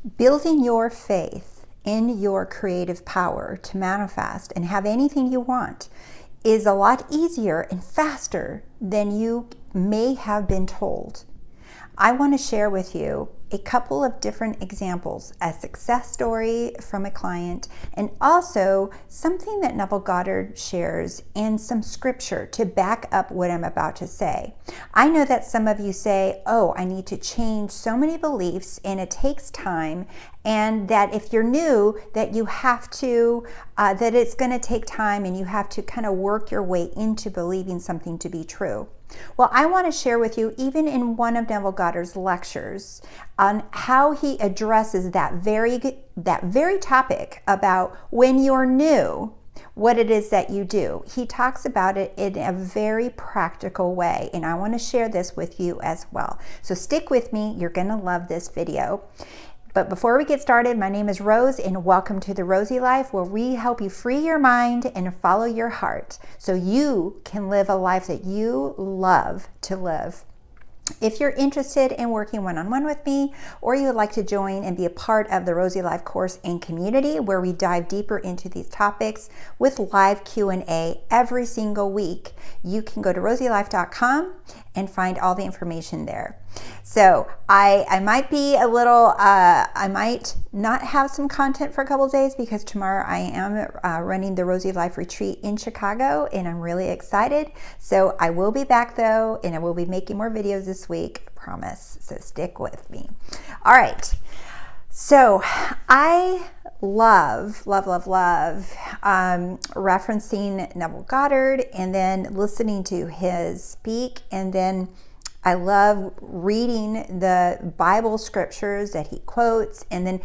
Building your faith in your creative power to manifest and have anything you want is a lot easier and faster than you may have been told. I want to share with you a couple of different examples, a success story from a client, and also something that Neville Goddard shares and some scripture to back up what I'm about to say. I know that some of you say, oh, I need to change so many beliefs and it takes time, and that if you're new, that you have to, that it's going to take time and you have to kind of work your way into believing something to be true. Well, I want to share with you, even in one of Neville Goddard's lectures, on how he addresses that very topic about when you're new, what it is that you do. He talks about it in a very practical way, and I want to share this with you as well. So stick with me. You're going to love this video. But before we get started, my name is Rose, and welcome to The Rosey Life, where we help you free your mind and follow your heart so you can live a life that you love to live. If you're interested in working one-on-one with me, or you would like to join and be a part of the Rosey Life course and community where we dive deeper into these topics with live Q&A every single week, you can go to RoseyLife.com and find all the information there. So I might be a little, I might not have some content for a couple of days because tomorrow I am running the Rosey Life retreat in Chicago, and I'm really excited. So I will be back though, and I will be making more videos this week, I promise. So stick with me. All right. So I love referencing Neville Goddard and then listening to his speak, and then I love reading the Bible scriptures that he quotes, and then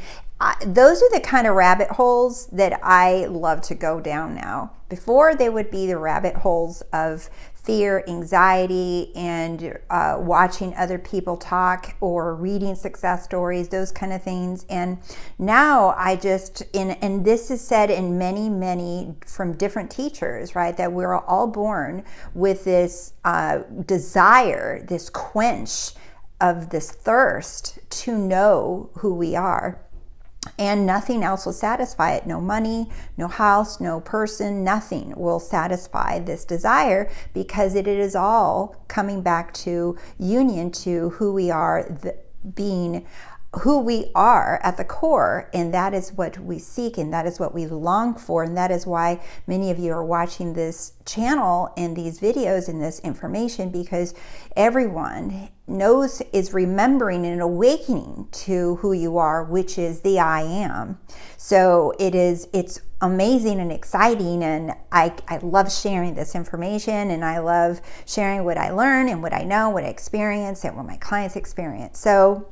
those are the kind of rabbit holes that I love to go down now. Before, they would be the rabbit holes of fear, anxiety, and watching other people talk or reading success stories, those kind of things. And now I just, and this is said in many from different teachers, right? That we're all born with this desire, this quench of this thirst to know who we are. And nothing else will satisfy it. No money, no house, no person, nothing will satisfy this desire, because it is all coming back to union to who we are, being who we are at the core, and that is what we seek, and that is what we long for, and that is why many of you are watching this channel and these videos and this information, because everyone knows, is remembering and awakening to who you are, which is the I am. So it's amazing and exciting, and I love sharing this information, and I love sharing what I learn and what I know, what I experience, and what my clients experience. So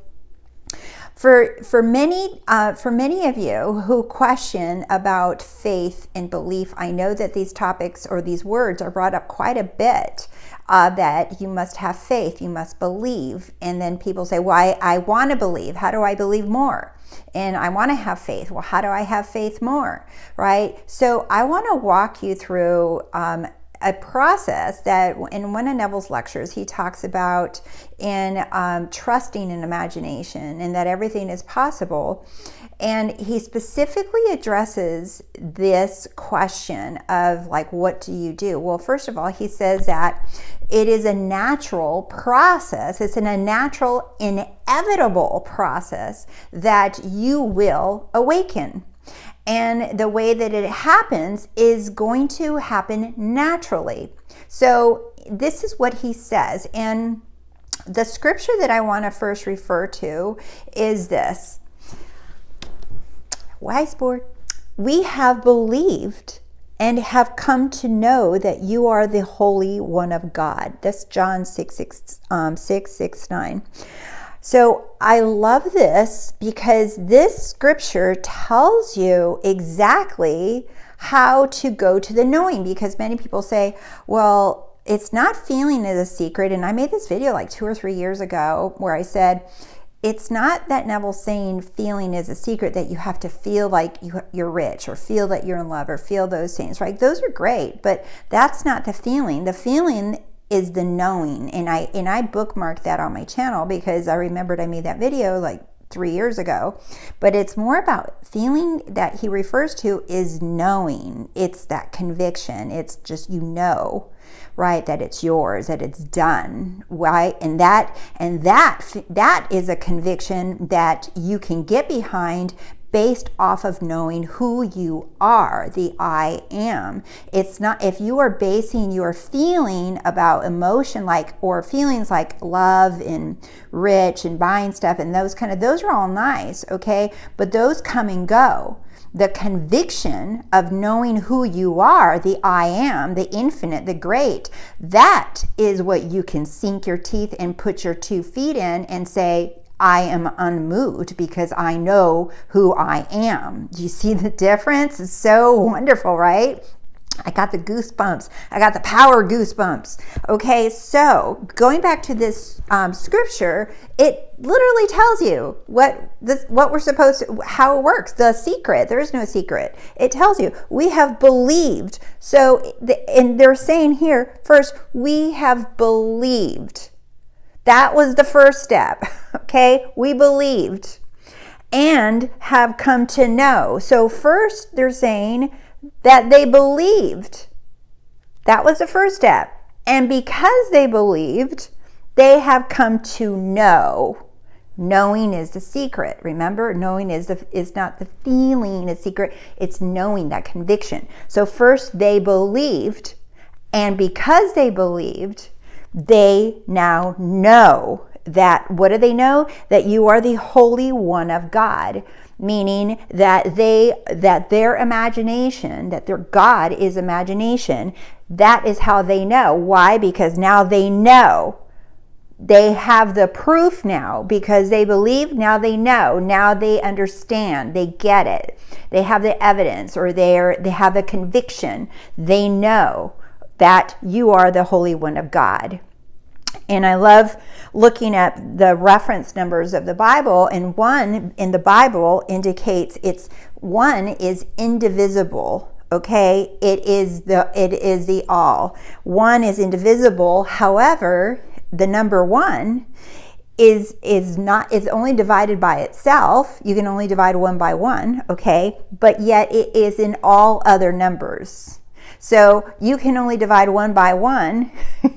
for many of you who question about faith and belief, I know that these topics or these words are brought up quite a bit. That you must have faith, you must believe, and then people say, "Well, I want to believe. How do I believe more?" And I want to have faith. Well, how do I have faith more? Right? So I want to walk you through a process that in one of Neville's lectures he talks about in trusting in imagination, and that everything is possible. And he specifically addresses this question of, like, what do you do? Well, first of all, he says that it is a natural process. It's a natural, inevitable process that you will awaken. And the way that it happens is going to happen naturally. So this is what he says. And the scripture that I want to first refer to is this. Wise board. We have believed and have come to know that you are the Holy One of God. That's John 6:9. So I love this because this scripture tells you exactly how to go to the knowing, because many people say, well, it's not feeling is a secret. And I made this video like 2 or 3 years ago where I said, it's not that Neville's saying feeling is a secret, that you have to feel like you're rich or feel that you're in love or feel those things, right? Those are great, but that's not the feeling. The feeling is the knowing. And I bookmarked that on my channel because I remembered I made that video like 3 years ago. But it's more about feeling that he refers to is knowing. It's that conviction. It's just, right, that it's yours, that it's done, right? And that is a conviction that you can get behind based off of knowing who you are, the I am. It's not, if you are basing your feeling about emotion or feelings like love and rich and buying stuff and those are all nice, okay? But those come and go. The conviction of knowing who you are, the I am, the infinite, the great, that is what you can sink your teeth and put your 2 feet in and say, I am unmoved because I know who I am. Do you see the difference? It's so wonderful, right? I got the goosebumps. I got the power goosebumps. Okay, so going back to this scripture, it literally tells you what we're supposed to, how it works. The secret. There is no secret. It tells you we have believed. So, and they're saying here first, we have believed. That was the first step. Okay, we believed and have come to know. So first, they're saying that they believed. That was the first step. And because they believed, they have come to know. Knowing is the secret. Remember, knowing is not the feeling, it's secret. It's knowing, that conviction. So first they believed, and because they believed, they now know that, what do they know? That you are the Holy One of God. Meaning that their imagination, that their God is imagination, that is how they know. Why? Because now they know. They have the proof now because they believe, now they know, now they understand, they get it. They have the evidence, or they have the conviction. They know that you are the Holy One of God. And I love looking at the reference numbers of the Bible, and 1 in the Bible indicates one is indivisible. Okay, it is the all. 1 is indivisible. However, the number 1 is only divided by itself. You can only divide 1 by 1. Okay, but yet it is in all other numbers. So you can only divide 1 by 1,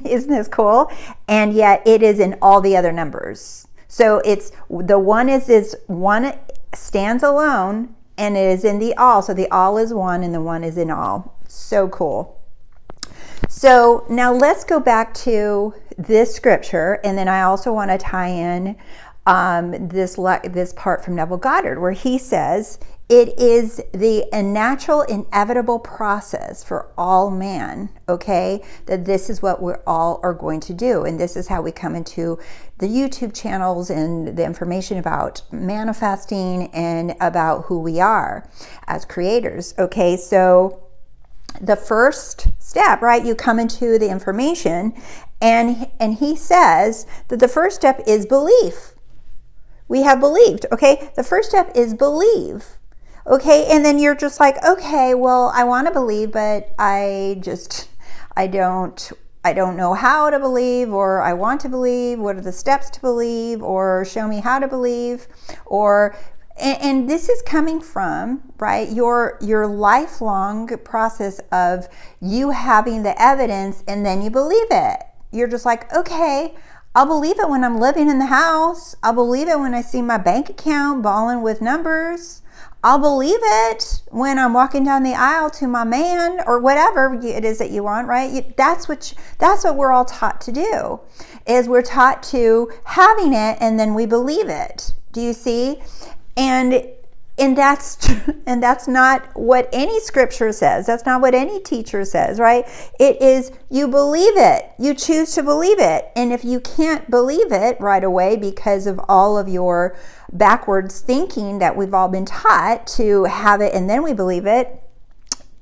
isn't this cool? And yet it is in all the other numbers. So it's the 1 stands alone, and it is in the all. So the all is 1 and the 1 is in all. So cool. So now let's go back to this scripture, and then I also want to tie in this part from Neville Goddard where he says, it is the natural, inevitable process for all man, okay, that this is what we all are going to do. And this is how we come into the YouTube channels and the information about manifesting and about who we are as creators, okay? So the first step, right, you come into the information, and he says that the first step is belief. We have believed, okay? The first step is believe. Okay, and then you're just like, okay, well, I want to believe, but I don't know how to believe, or I want to believe. What are the steps to believe, or show me how to believe, and this is coming from, right, your lifelong process of you having the evidence, and then you believe it. You're just like, okay, I'll believe it when I'm living in the house. I'll believe it when I see my bank account balling with numbers. I'll believe it when I'm walking down the aisle to my man, or whatever it is that you want, right? That's what we're all taught to do, is we're taught to having it, and then we believe it. Do you see? And that's not what any scripture says. That's not what any teacher says, right? It is, you believe it. You choose to believe it. And if you can't believe it right away because of all of your backwards thinking that we've all been taught to have it and then we believe it,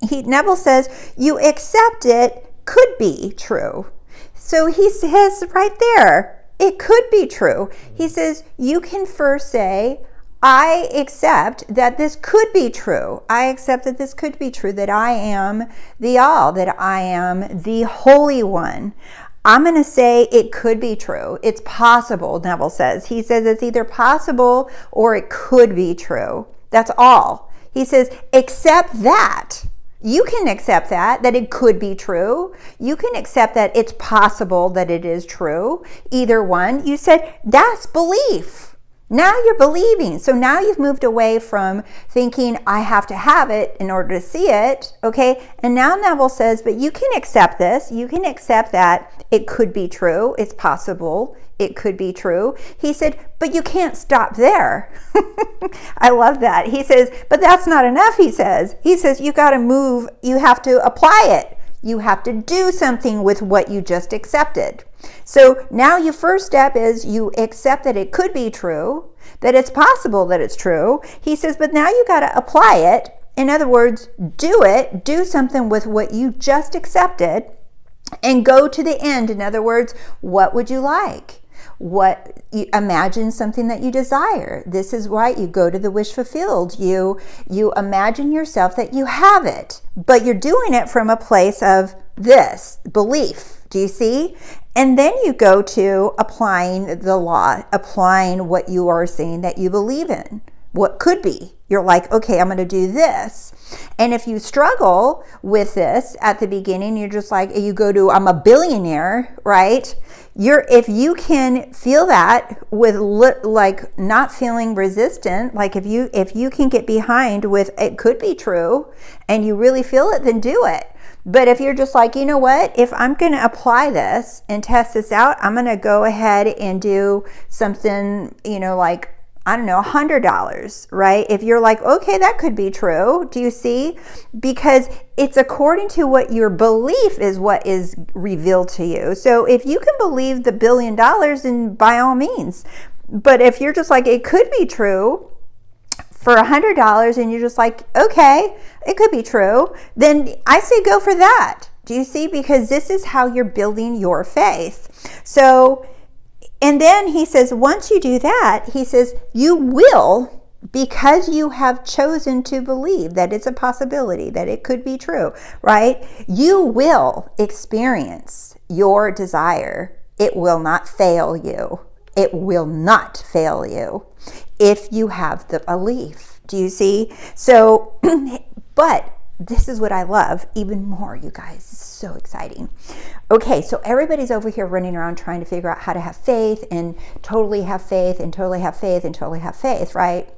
Neville says you accept it could be true. So he says right there, it could be true. He says you can first say, I accept that this could be true. I accept that this could be true, that I am the all, that I am the Holy One. I'm going to say it could be true. It's possible, Neville says. He says it's either possible or it could be true. That's all. He says, accept that. You can accept that it could be true. You can accept that it's possible that it is true. Either one. You said, that's belief. Now you're believing. So now you've moved away from thinking, I have to have it in order to see it. Okay. And now Neville says, but you can accept this. You can accept that it could be true. It's possible. It could be true. He said, but you can't stop there. I love that. He says, but that's not enough. He says, you got to move. You have to apply it. You have to do something with what you just accepted. So now your first step is you accept that it could be true, that it's possible that it's true. He says, but now you got to apply it. In other words, do something with what you just accepted and go to the end. In other words, what would you like? Imagine something that you desire. This is why you go to the wish fulfilled. You imagine yourself that you have it, but you're doing it from a place of this belief. Do you see? And then you go to applying the law, applying what you are saying that you believe in. What could be. You're like, okay, I'm going to do this. And if you struggle with this at the beginning, you're just like, you go to, I'm a billionaire, right? If you can feel that with like not feeling resistant, like if you can get behind with it could be true and you really feel it, then do it. But if you're just like, you know what, if I'm going to apply this and test this out, I'm going to go ahead and do something, like, I don't know, $100, right? If you're like, okay, that could be true. Do you see? Because it's according to what your belief is what is revealed to you. So if you can believe the $1 billion, then by all means. But if you're just like, it could be true for $100 and you're just like, okay, it could be true, then I say go for that. Do you see? Because this is how you're building your faith. So, and then he says, once you do that, he says, you will, because you have chosen to believe that it's a possibility, that it could be true, right? You will experience your desire. It will not fail you. It will not fail you if you have the belief. Do you see? So, but this is what I love even more, you guys. It's so exciting. Okay, so everybody's over here running around trying to figure out how to have faith and totally have faith and totally have faith and totally have faith, right?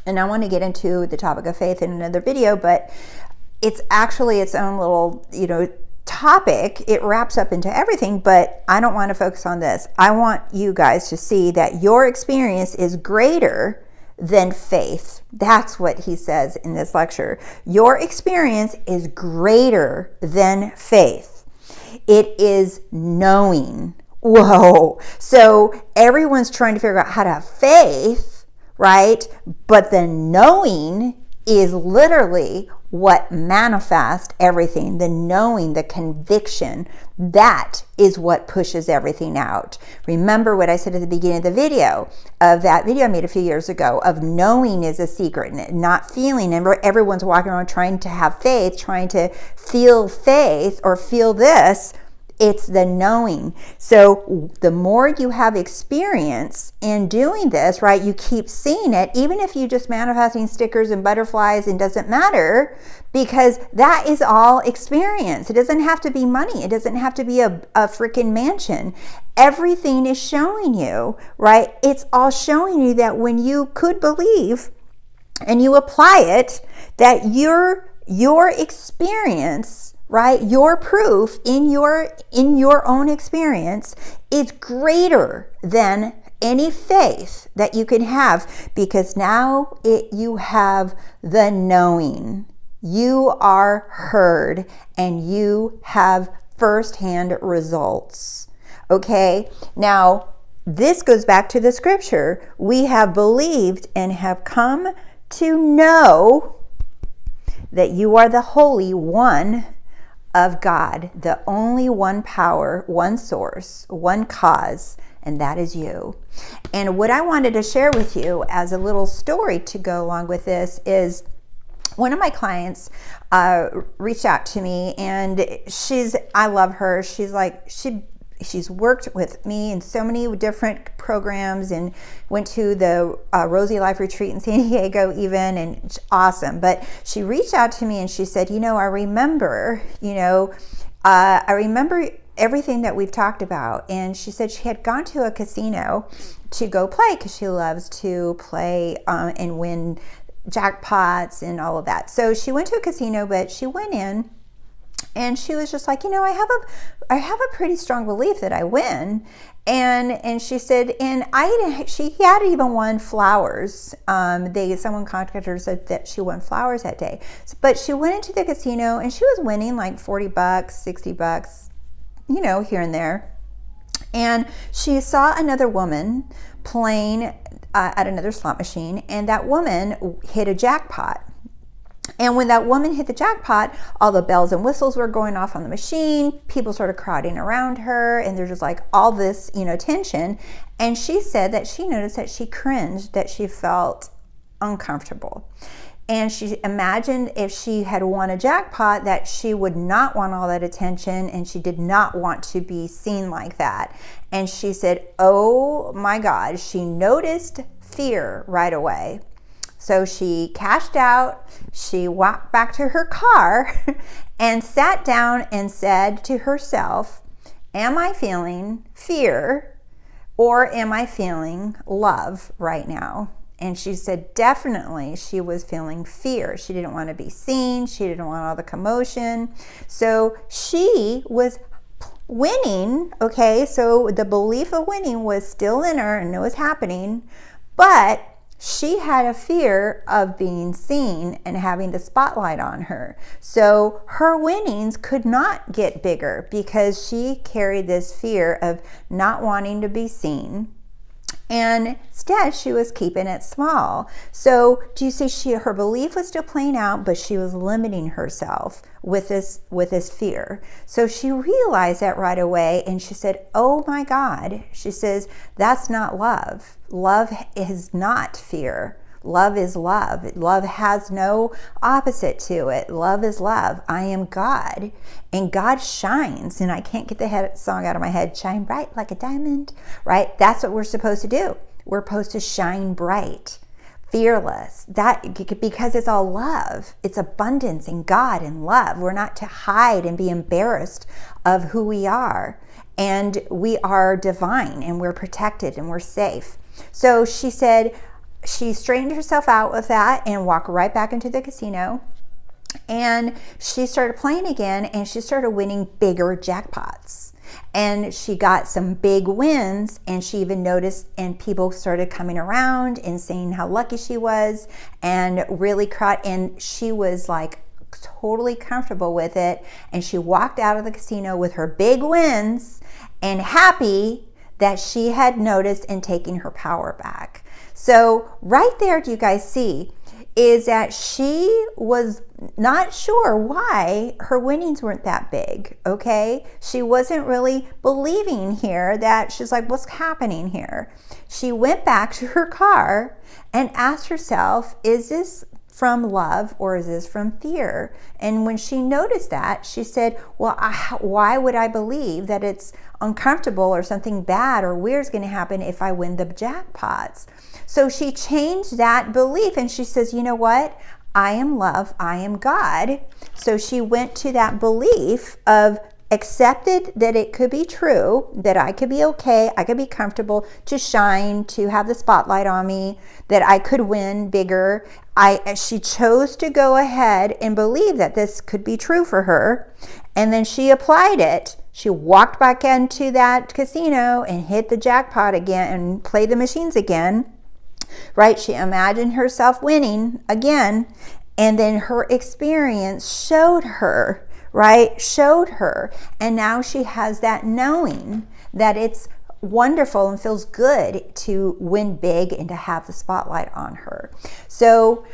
And I want to get into the topic of faith in another video, but it's actually its own little, topic. It wraps up into everything, but I don't want to focus on this. I want you guys to see that your experience is greater than faith. That's what he says in this lecture. Your experience is greater than faith. It is knowing. Whoa. So everyone's trying to figure out how to have faith, right? But the knowing is literally what manifests everything. The knowing, the conviction, that is what pushes everything out. Remember what I said at the beginning of the video, of that video I made a few years ago, of knowing is a secret and not feeling. And everyone's walking around trying to have faith, trying to feel faith or feel this. It's the knowing. So the more you have experience in doing this, right, you keep seeing it, even if you just manifesting stickers and butterflies, and doesn't matter, because that is all experience. It doesn't have to be money. It doesn't have to be a freaking mansion. Everything is showing you, right? It's all showing you that when you could believe and you apply it, that your experience, right, your proof in your own experience is greater than any faith that you can have, because now you have the knowing. You are heard and you have firsthand results. Okay, now this goes back to the scripture. We have believed and have come to know that you are the Holy One of God, the only one power, one source, one cause, and that is you. And what I wanted to share with you as a little story to go along with this is one of my clients reached out to me, and I love her. She's like, she's worked with me in so many different programs and went to the TheRoseyLife retreat in San Diego even, and it's awesome. But she reached out to me and she said, I remember, I remember everything that we've talked about. And she said she had gone to a casino to go play because she loves to play and win jackpots and all of that. So she went to a casino, but she went in and she was just like, I have a pretty strong belief that I win. And she said, and she had even won flowers. Someone contacted her, said that she won flowers that day. But she went into the casino and she was winning like $40, $60, here and there. And she saw another woman playing at another slot machine, and that woman hit a jackpot. And when that woman hit the jackpot, all the bells and whistles were going off on the machine. People started crowding around her, and there's just like all this, tension. And she said that she noticed that she cringed, that she felt uncomfortable. And she imagined if she had won a jackpot that she would not want all that attention, and she did not want to be seen like that. And she said, oh my God, she noticed fear right away. So she cashed out, she walked back to her car and sat down and said to herself, am I feeling fear or am I feeling love right now? And she said definitely she was feeling fear. She didn't want to be seen. She didn't want all the commotion. So she was winning, okay? So the belief of winning was still in her and it was happening, but she had a fear of being seen and having the spotlight on her. So her winnings could not get bigger because she carried this fear of not wanting to be seen. And instead, she was keeping it small. So do you see, her belief was still playing out, but she was limiting herself with this fear. So she realized that right away, and she said, oh my God, she says, that's not love. Love is not fear. Love is love. Love has no opposite to it. Love is love. I am God, and God shines. And I can't get the song out of my head. Shine bright like a diamond, right? That's what we're supposed to do. We're supposed to shine bright, fearless. Because it's all love. It's abundance in God and love. We're not to hide and be embarrassed of who we are. And we are divine, and we're protected, and we're safe. So she said, she straightened herself out with that and walked right back into the casino. And she started playing again, and she started winning bigger jackpots. And she got some big wins, and she even noticed, and people started coming around and saying how lucky she was, and really cried. And she was like totally comfortable with it. And she walked out of the casino with her big wins and happy that she had noticed and taken her power back. So right there, do you guys see, is that she was not sure why her winnings weren't that big, okay? She wasn't really believing here that she's like, what's happening here? She went back to her car and asked herself, is this from love or is this from fear? And when she noticed that, she said, well, why would I believe that it's uncomfortable or something bad or weird is going to happen if I win the jackpots? So she changed that belief, and she says, you know what? I am love, I am God. So she went to that belief of accepted that it could be true, that I could be okay, I could be comfortable, to shine, to have the spotlight on me, that I could win bigger. She chose to go ahead and believe that this could be true for her, and then she applied it. She walked back into that casino and hit the jackpot again and played the machines again, right? She imagined herself winning again, and then her experience showed her, right? Showed her. And now she has that knowing that it's wonderful and feels good to win big and to have the spotlight on her. So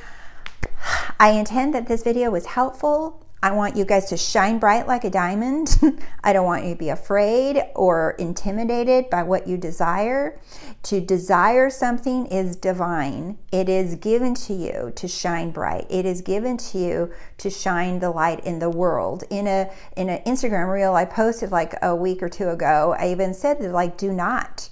I intend that this video was helpful. I want you guys to shine bright like a diamond. I don't want you to be afraid or intimidated by what you desire. To desire something is divine. It is given to you to shine bright. It is given to you to shine the light in the world. In an Instagram reel I posted like a week or two ago, I even said that, like, do not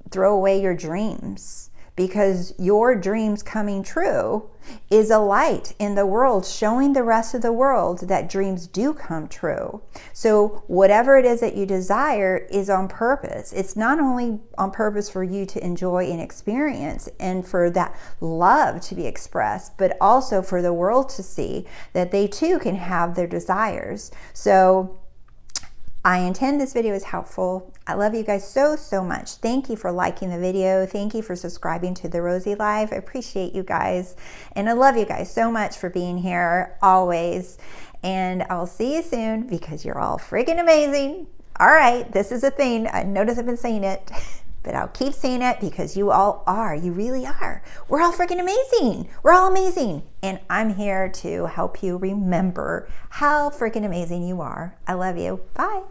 throw away your dreams, because your dreams coming true is a light in the world, showing the rest of the world that dreams do come true. So whatever it is that you desire is on purpose. It's not only on purpose for you to enjoy and experience and for that love to be expressed, but also for the world to see that they too can have their desires. So I intend this video is helpful. I love you guys so, so much. Thank you for liking the video. Thank you for subscribing to The Rosey Life. I appreciate you guys. And I love you guys so much for being here always. And I'll see you soon, because you're all freaking amazing. All right, this is a thing. I notice I've been saying it, but I'll keep saying it because you all are. You really are. We're all freaking amazing. We're all amazing. And I'm here to help you remember how freaking amazing you are. I love you. Bye.